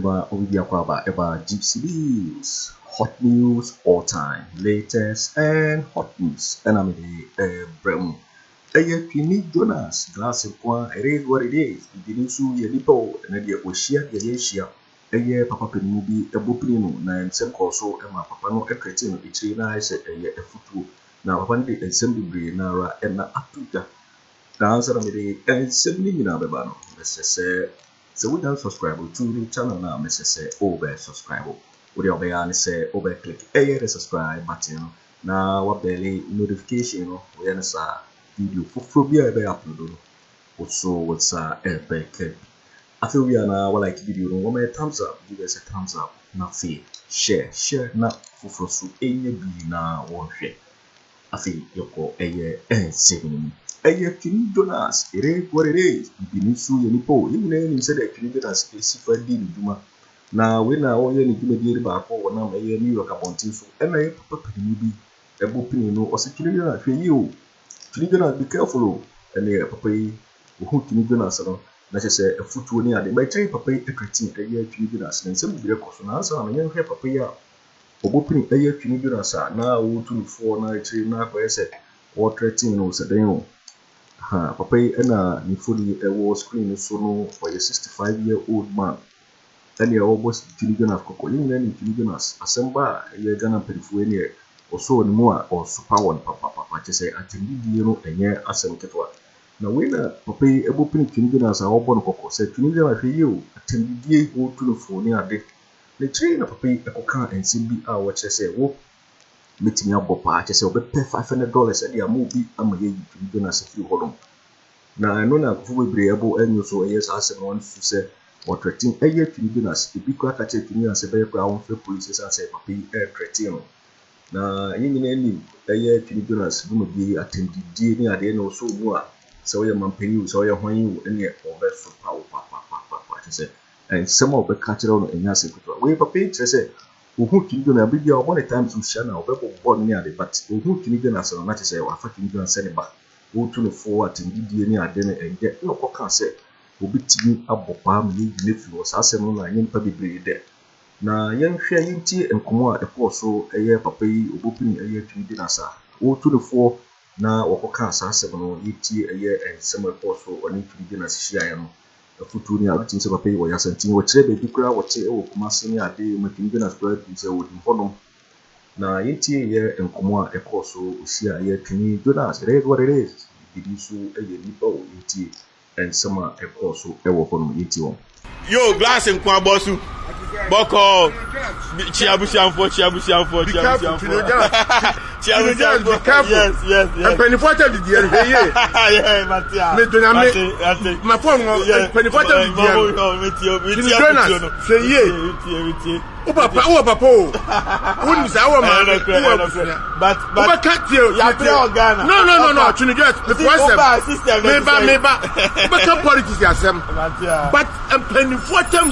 Eba Ovidiakwaba Eba Gypsy News. Hot news all time, latest and hot news. And I'm the Brem. Twene Jonas, glass of one, it is what it is. It didn't sue your nipple, and then you share your share. Papa Penubi, a bopino, nine sem also, and my papa no a cretin, a tree nice, a football. Now one day assembly nara and na Atigya. Answer me and send me in Ababano. Mrs. So we don't subscribe to the channel now, Mrs. Over subscribe. Would your bayan say over click the subscribe button. Now what belly notification we answer video for phobia by upload. Also what's a epic. I feel we are now like video no one thumbs up, give us a thumbs up, not see, share not for so any be now one share. I feel you call a year and 7. Twene Jonas, it is what it is. You need to you nipo. Even then, said that Twene Jonas is for dealing Juma. Now, when I only need to be back for one of a New York upon so, and I papa be a booping or security for you. Twene Jonas, be careful. And they papa who Twene Jonas, that's a foot to near the by train papa a critique a year Twene Jonas, and some miracles on answer. And young hair papa for booping a year Twene Jonas. Now, 2 nights, now, I said, or 13 or so. Papa and ni fully a war screen so no for a 65-year-old man. And you're almost Twene Jonas Coco, you know, Twene Jonas, assemble a year Ghana Penfuenia, or so and more, or super one, Papa, just say, Atigya, and year Assam Ketwa. Now, when Papa a booping Twene Jonas are all born Coco, said Twene Jonas for you, Atigya, go to the phone near day. The train of Papa a coca and CB hour, just say, whoop. Meeting up Bopa, just say, pay $500 at your movie. I'm a Twene Jonas a few hold on. Now, I know that we be able and so yes, as someone to say, or threatening a year Twene Jonas, the big crack at Twene as a very brown for police and say, Papi, air threatening. Now, in any a year Twene Jonas, who would be attempted DNA at the end or so more. So your man pay you, so your when you and yet over for power, Papa, to say, and some of the catcher on in Yassi. We Papi, to say, who Twene Jonas be your one time to Shana or Bebo born near the but who Twene Jonas or not to say, or fucking Jonas send it back. Go to the forward and DNA at dinner and get no can say, will be team up Bopam, nephew, or Sassam, and Pabi there. Now, young sharing tea and come out a post so a year Papi, opening a year Twene Jonas. Go to the 4 now or can Sassam or tea a year and summer post or need Twene Jonas share. A futuria, which is a paper or Yasantin, or Trebe, Bikra, or Che, or Kumasini, a day, making Jonas bird, which I would inform. Now, year and come out a course so see a year Twene Jonas, it is what it is. It is so a year and summer a course so ever from 81. Yo, glass and Kwabosu. Boko, Chiabusian for Chiabusian for Chiabusian for yes. And penny for the year, yeah, Matia. My phone, penny for the year, say, yeah. Papa, wouldn't say our man, but I can't tell you. No, Twene Jonas, the first system, maybe, but politics, but a penny for them,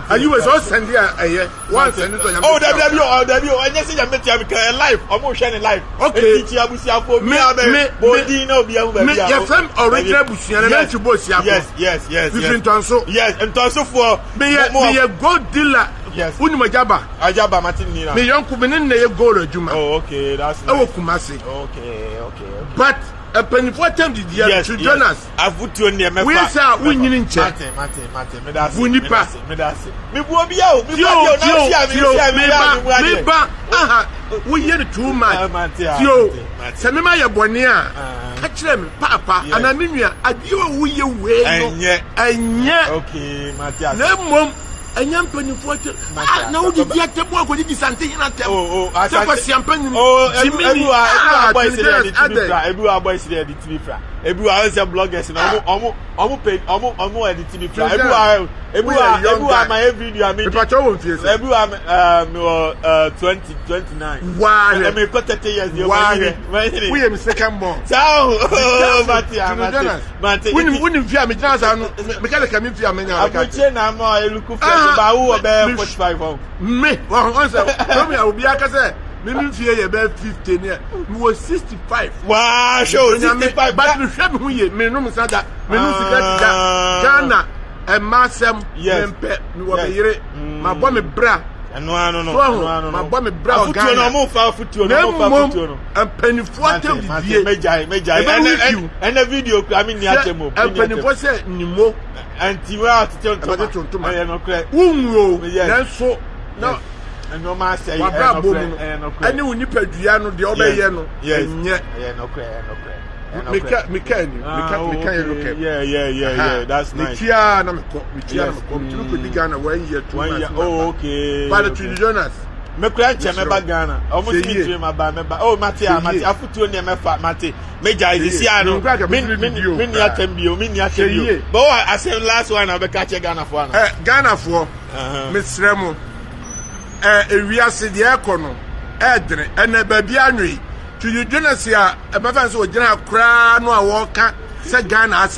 and you was all sending a once and oh, W, I just said I met you live, almost shining live. Okay, your friend original Busian, and you both, yes, and also for me a gold dealer. Yes. Ajaba Martin. Me young Kubinin ne go Juma. Oh, okay, that's nice. Kumasi. Okay. But a penny for them did yes, Twene Jonas. I put you on the we say winning in chat. Mate. Wunipa. Me Bobia. Me we hear the 2 months. Yo. Samira ya bonia. Catch them, Papa, and Anemia. Adieu, we away. And okay, Matthias. No mom. And young penny for now the Diatabo with this something in a temple. Champagne. Everyone boys there, the TV. Everyone else are bloggers and almost paid almost the TV. Everyone my video. I mean, everyone 29. Wow, I mean, 30 years. We are second born. So, Matthias, wouldn't fear me. Mechanical me fear me now. I'm looking for 45. Me, I will be a Maybe fear about 15 years. We were 65. Wow, show 65. But we have we may no that. Ghana. Masem, Yempe, Nuabere, my bomb bra. No. My bomb bra. And penny forty and a video. I mean, and penny was it Nimo and Tiwa to so no. And no master, and you nip a Diano, the other Yano. Yes, yeah. That's nice. Oh, okay. By the Twene Jonas. Mekranche meba Ghana. Almost me dream about meba. Oh, Matia, afutu ne mefa Mate. Meja is here no. Min ya tembio. But I said last one I be catch Ghana for. Ghana for. Miss Remo. Ewiase de ekono. Edre. Ene baby anwi. Twene Jonas ya e be fan so gina kra no a woka se Ghana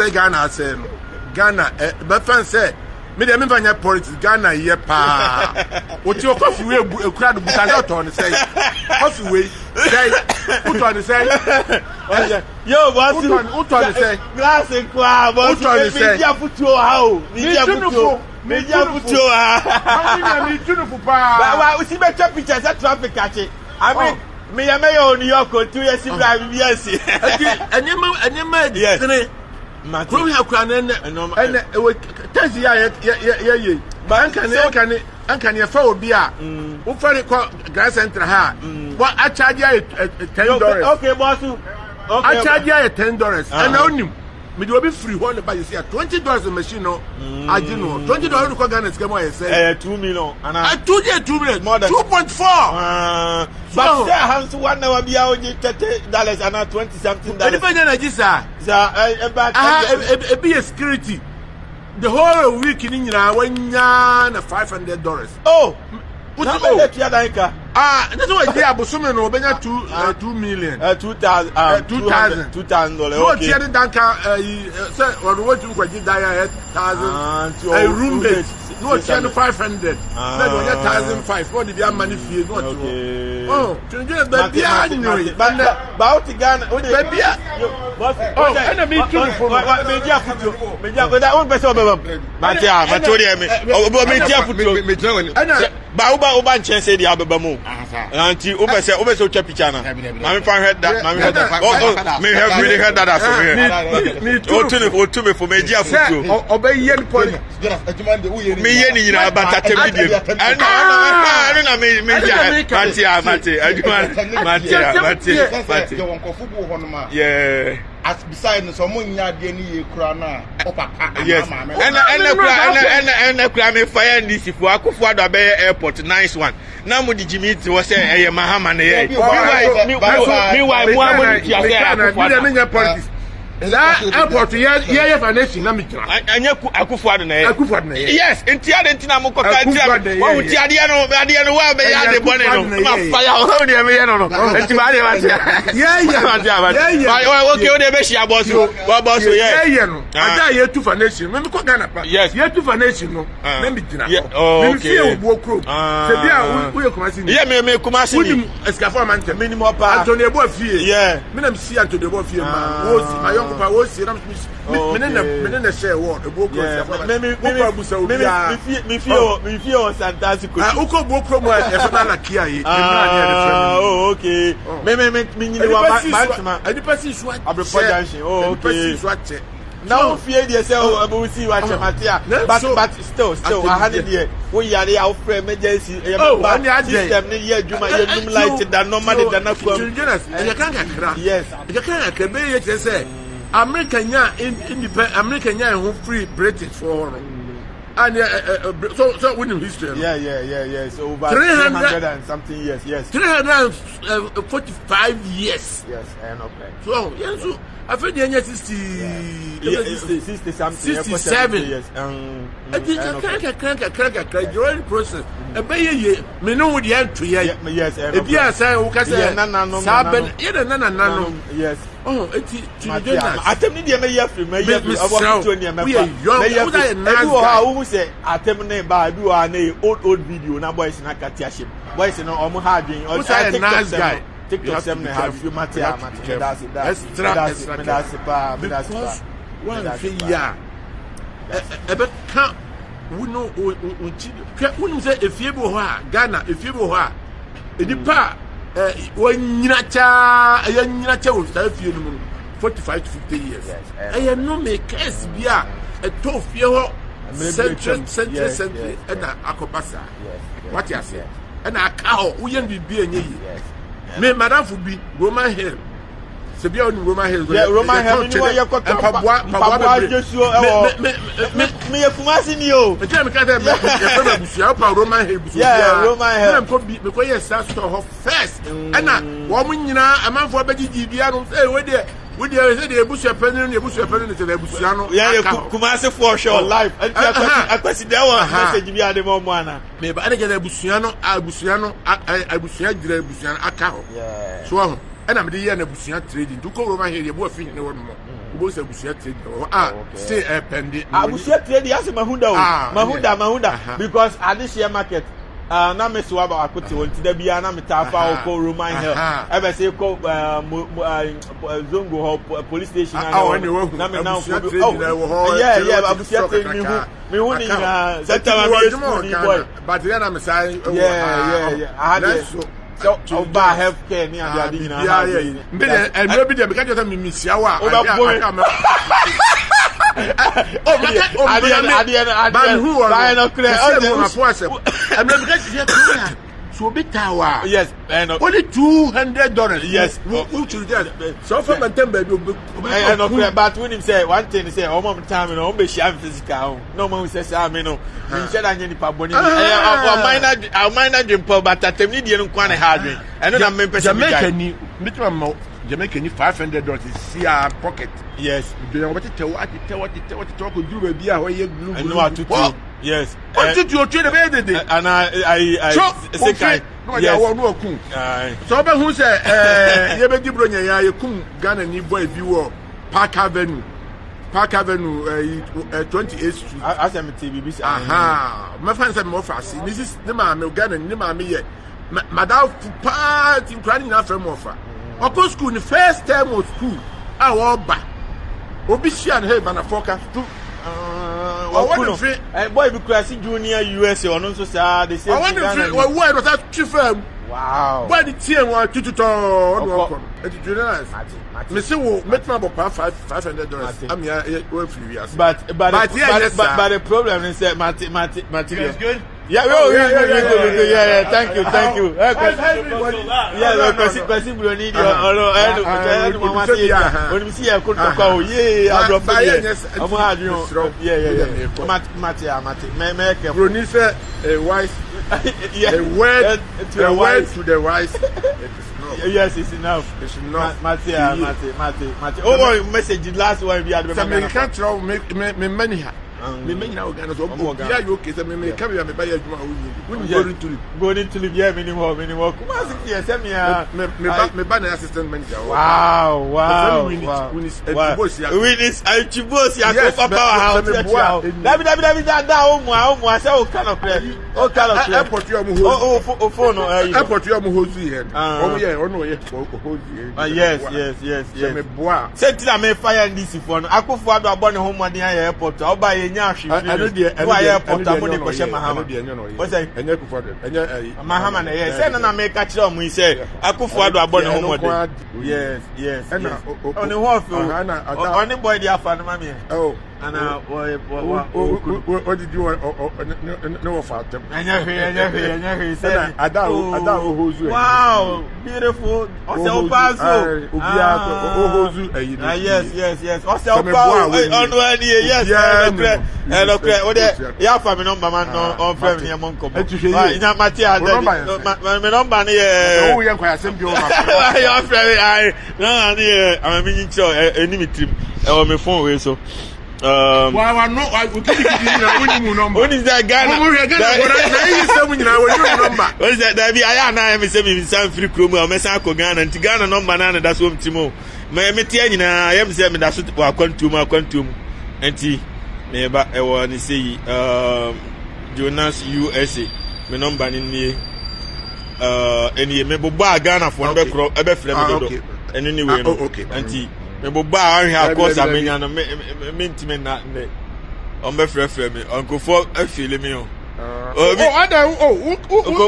no. Ghana be fan say me dem fanya politics Ghana ye pa. Oti o coffee we ekura do buta not on say. Coffee we say put on say. Yo boss put on say. Glass kwa boss me dia futuo ha o. Me dia futuo ha. Me tunufu pa. Ba we see better pictures at traffic catch. I mean me ya mayor New York 2 years in BBS. Anyema yes. Kro ya kwa na and tazi ya but anka ne fa obi a wo fa ne Grand Central ha what I charge you $10. Okay boss. Okay. I charge you $10 and onim me do be free one by you see $20 machine no agino $20 no Ghana scam I say 2 million and I 2 million more than 2.4 but say hands one hour be out $30 and 20 something dollars. Anybody na gisa be a security the whole week in India wanya na $500. Oh put it that's why they are bosome no benya 2 million $2,000 no tie the danka say what you go give Dánger 1,000 a roommate no tie 500 na do 1,500 what the money fee no oh Twene baby anyway about Ghana baby oh and me too for me that one person Matia Matori me tia futu ba uba nche di abeba mu anti ubese ocha picture na mami fan head that mami head that oh me have really heard that as me to me for me dia futu obeye ni poli me ye ni nyina bata temidie ana na me dia mate won kofubu ho no ma yeah as beside no so mo nya de ni ye kura na o papa yes ena kura me fire ndi sifu Akufo-Addo be airport nice one na mo di jimiti wo say eye Mahama na ye mi why mo amoni ti ase Akufo-Addo that airport yeah foundation na mitra anya Akufo-Addo na ye Akufo-Addo na ye yes enti ade na mo koka enti wo uti ade no wa be ya de bone no ma fire o de me ye no enti ba de ba yeah okay o de be shia boss yeah no ada ye tu foundation me ko Ghana pa yes ye tu foundation no na me gina okay me fie obo kro se bia wo ye Kumasi ni yeah me Kumasi ni escafo amante minimum pa Anthony Ebo fie yeah me na me see Anthony Ebo fie ma wo si my young papa wo si na me na share word Ebo kro me fie o fantastic uko bo kro mo e fa na kia yi oh okay me nyini wa batma adi pasi so abrepo junction oh okay now fear dey say we see what Matia but still 100 there we yare our emergency system ni ye adwuma ye num light da normally da na kwam you can kra yes you can kra be ye say American independent American who free British for and so winning history yeah so over 300 and something years yes 345 years yes and okay so yes so I feel the 60 something 67 yes I think crank during process e be ye me no would yan to ye yes e bia say wo ka say saben ye na no yes oh eti Twene Jonas atem ni de me ye free me ye about 20 me pa wo ha wo say atem ne ba bi wa na old video na boys na katia ship boys no omo ha adwen o say nice guy TikTok them have few Matia that's one thing ebe ka wono unchi wonu say efie bo ho a Ghana efie bo ho a edipa wanyina cha wo sa efie no mu 45 to 50 years aye no make case bia to fie ho century and akobasa what you say and aka ho wo yen bibia enye yi me madam fu bi Roman Hill sebia on Roman Hill Roman Hill ni wa yakoto pabwa Joshua me yekumasi ni o me tell me ka me busia pa Roman Hill busia Roman Hill me ko yes store ho first and wo mun nyina amanfo bagigi bia no say we dey say the busia penny to the busia no kumase for sure live akwasi dey one message bi ade mo ana me ba ade get busia no dire busia aka ho so and I'm the year busia trading to go over here you fi ne won mo bo say busia trading say pending busia trading as mahunda because at this year market na me so about Akoto wonti da bia na metafa ko Roman Hill ebe say ko Zongo police station na me now abusia trading me hu ni na setama boy but then I'm say so Oba healthcare ni ade na me and be there because you tell me misia wa yes, only $200. Yes, so for my temper, but when him say one thing, he say, "Oh, mom, time, no, be shy physical." No man says, "I mean, no." He said, "I need paboni." I might drink pub, but at the medium, quite hard. And then I'm Jamaica need $500 see our pocket. Yes. You know what to tell what to talk with you be where you glue. I know what to do. Yes. What did you train the day? And I so say no ya no kun. So be who say ye be dibro nya ya kun Ghana ni boy bi wo Park Avenue 28th Street. As am TV bi. Aha. My friend say me offer see. This is the man Ghana ni ma me ye. Madam party planning na from offer. Open school in the first term of school. I want back. Obisia and hey, Bana forecast too. Boy, because junior USA or no, so they say. I want to say, well, why was that chief? Wow. Why the team want to talk? Monsieur will make my $500. I'm here, but the problem is that material. Good. Yeah, thank you. Yeah, because we need a word to the wise. Yes, it's enough. It's enough. Mate. Oh, message last one we had. Some can't throw me money. Me now Ghana so yeah you okay say me come here me buy aduma go into live yeah minimum come as here say me ba na assistant manager. Wow win is Achibosi ya ko power house David da o say o kind of airport you am ho phone airport you am ho zu here o ye o no ye ho zu yes me boa say ti na me fire this phone Akufo-Addo abone ho modern airport oba ye airport amoni ko she Mahama what say enye Akufo-Addo Mahama na yes say na me ka kire omo say Akufo-Addo abone ho modern yes on the whole on the boy dia fa no mama oh and what did you no for them enye say ada ohozu wow beautiful o say o pass ohozu yes o say o pass on one yes o de ya fa me number man no on frame ni mo nko ina matia me number ni o ye kwa asem bi o ma ya frame ai na ni am mi nchi enimi trim e o me phone we so wa no we keep na woni number woni za Ghana na yi se mu nyina woni number woni za da bi aya na me se mi san free chrome o me san ko Ghana nti Ghana number na da so mtimo me tie nyina yam se me da so wa kwantum nti me ba e wo ni sei Jonas USA me number ni eni me bo ba Ghana fo no be kro e be frɛ me dodo eni ni we no nti me bo ba ahwe akosa menya no me ntime na on be frɛ me Uncle for afili me o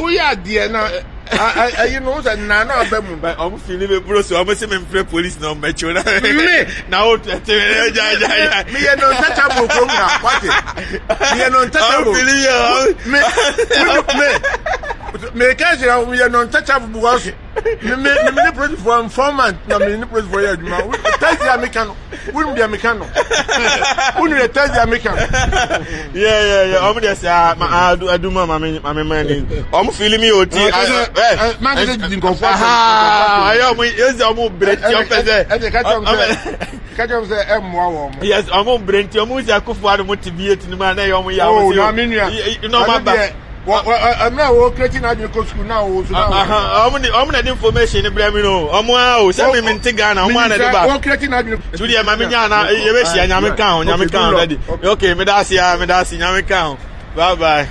we are there now. You know that Nana Abamu, but I'm feeling me, bro. So I'm saying, I'm police now, me now. Me no touchable from now. What? Me no touchable. Me can't say we are non touchable because me project for informant, no me project for you. Tell the American, wouldn't be American. Wouldn't tell the American. Yeah. I'm just I do my man. I'm feeling me, OT. Man, I am break your yes, I'm on Brent. You're moving Akufo-Addo motivate the man. You know, I'm not creating Agyarko school now. I'm not information in Bremino. I'm wow, Sammy Mentigana. I'm one of the creating Agyarko. Julia Mamina, you wish Yamicount ready. Okay, Medasi, Yamicount. Bye bye.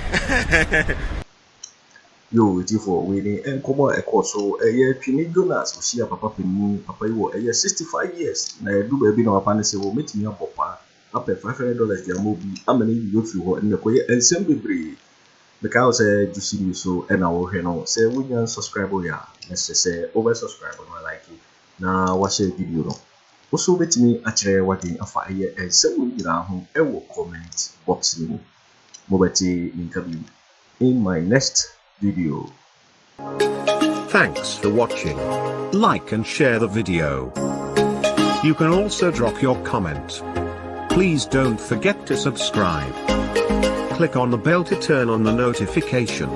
Yo, it's for winning and come on a course. So, Twene Jonas, we see a papa penny, papa, you were 65 years. Now, do baby no apana say, will meet me up, papa. Up at $500, their movie. I'm an idiot go through in the quiet and semi breed. The cow said, you see me so, and I will hear no. Say, we can subscribe, yeah. Let's say, over subscribe on my like it. Now, watch a video. Also, bet me actually working a fire and send me down a comment box. Mobati interview in my next video. Thanks for watching. Like and share the video. You can also drop your comment. Please don't forget to subscribe. Click on the bell to turn on the notification.